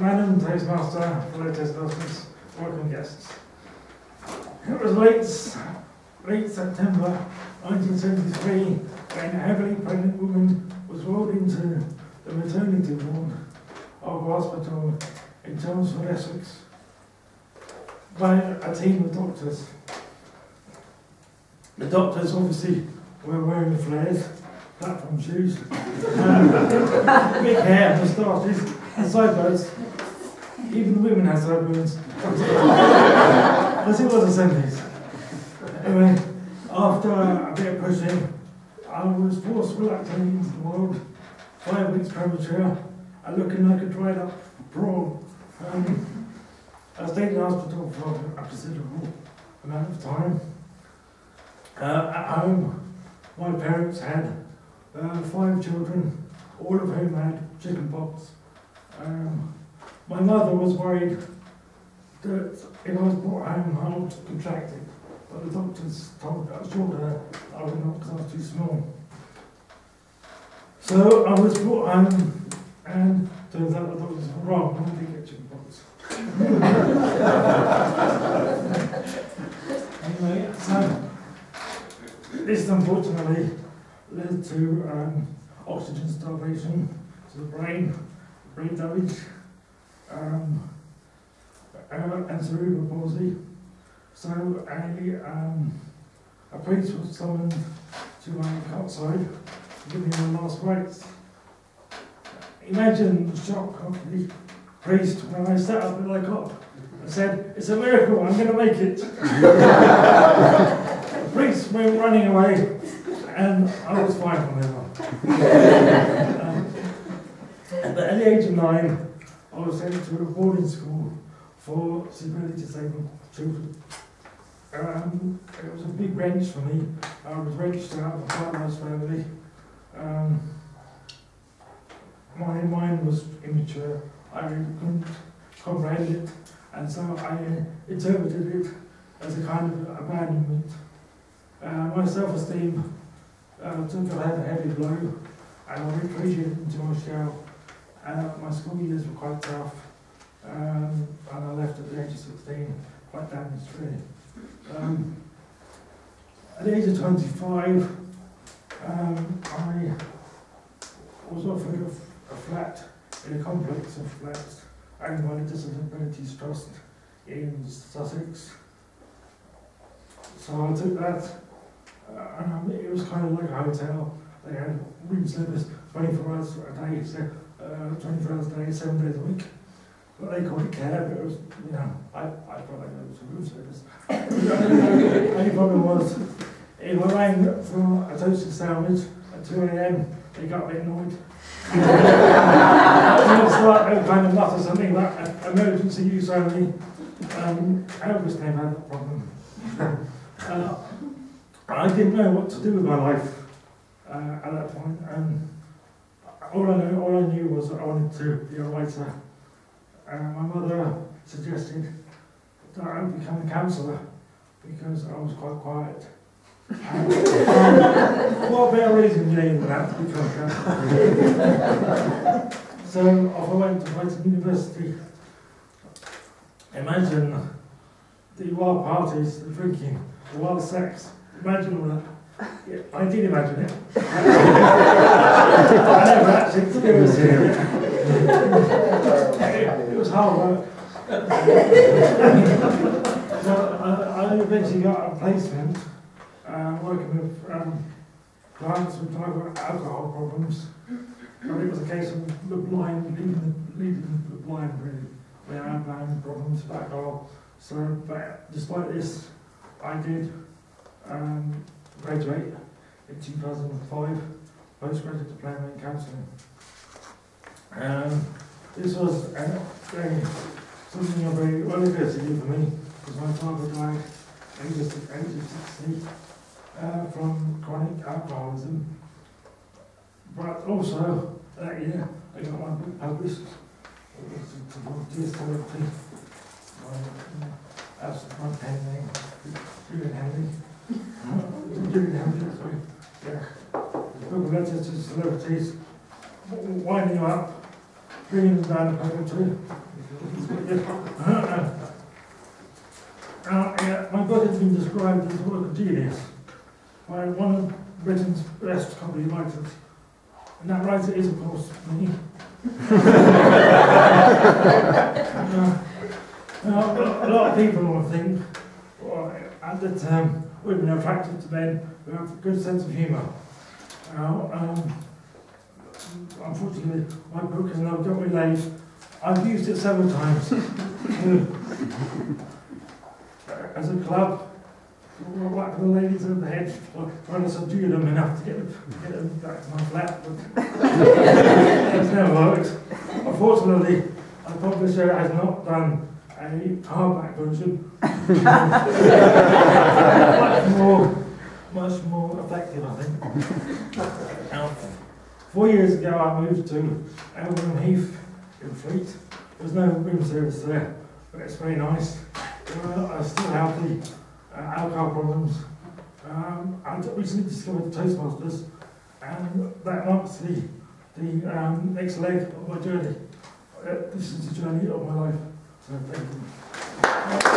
Madam Toastmaster, fellow Toastmasters, welcome guests. It was late September 1973 when a heavily pregnant woman was rolled into the maternity ward of a hospital in Chelmsford, Essex, by a team of doctors. The doctors obviously were wearing flares, platform shoes, big hair, moustaches, and sideburns. Even the women had sideburns. Because it was the 70s. Anyway, after a bit of pushing, I was forced reluctantly into the world, 5 weeks premature, and looking like a dried up prawn. I stayed in the hospital for a considerable amount of time. At home, my parents had 5 children, all of whom had chicken pox. My mother was worried that if I was brought home, I would contract it, but the doctors assured her I would not because I was too small. So I was brought home, and turns out the doctors were wrong, I didn't get chicken pox. Anyway, so this unfortunately led to oxygen starvation to the brain damage, and cerebral palsy. So a priest was summoned to my outside to give me my last rites. Imagine the shock of the priest when I sat up and I got and said, "It's a miracle, I'm going to make it." The priest went running away, and I was fine from then on. But at the age of 9, I was sent to a boarding school for severely disabled children. It was a big wrench for me. I was wrenched out of a quite nice family. My mind was immature. I couldn't comprehend it, and so I interpreted it as a kind of abandonment. My self-esteem took a heavy blow, and I retreated into my shell. My school years were quite tough, and I left at the age of 16, quite damaged really. At the age of 25, I was offered a flat in a complex of flats owned by the Disabilities Trust in Sussex. So I took that. It was kind of like a hotel. They had room service 24 hours a day, so 24 hours a day, 7 days a week. But they called it care, but it was, you know, I thought it was room service. The only problem was, if I rang for a toasted sandwich at 2 AM, they got a bit annoyed. They would kind of mutter something like emergency use only. Elvis never had that problem. I didn't know what to do with my life at that point, and all I knew was that I wanted to be a writer. My mother suggested that I become a counsellor because I was quite quiet. What better reason than that to become a counsellor? So off I went to writing university. Imagine the wild parties, the drinking, the wild sex. Imagine all that. Yeah, I did imagine it. I never actually experienced it. It was hard work. So I eventually got a placement working with clients with alcohol problems. And it was a case of the blind, leading the blind really. They had problems with alcohol. So, but despite this, I did graduate in 2005, postgraduate diploma in counselling. This was something of a well adversity for me, because my father died at the age of 60 from chronic alcoholism. But also, that year, I got one book published. It was to volunteer therapy. That's my pen name, Julian Henley. Julian Henley, sorry. Yeah. The book of letters to celebrities, winding you up, bringing them down the paper too. Yeah, my book has been described as a work of genius by one of Britain's best comedy writers. And that writer is, of course, me. A lot of people will think that women are attracted to men who have a good sense of humour. Unfortunately, my book has now got me laid. I've used it several times as a club. Whack the ladies over the head, trying to subdue them enough to get them back to my flat, but it's never worked. Unfortunately, the publisher has not done a hardback version. much more effective, I think. 4 years ago, I moved to Eltham Heath in Fleet. There's no room service there, but it's very nice. I still have the alcohol problems. I recently discovered Toastmasters, and that marks the next leg of my journey. This is the journey of my life. So thank you.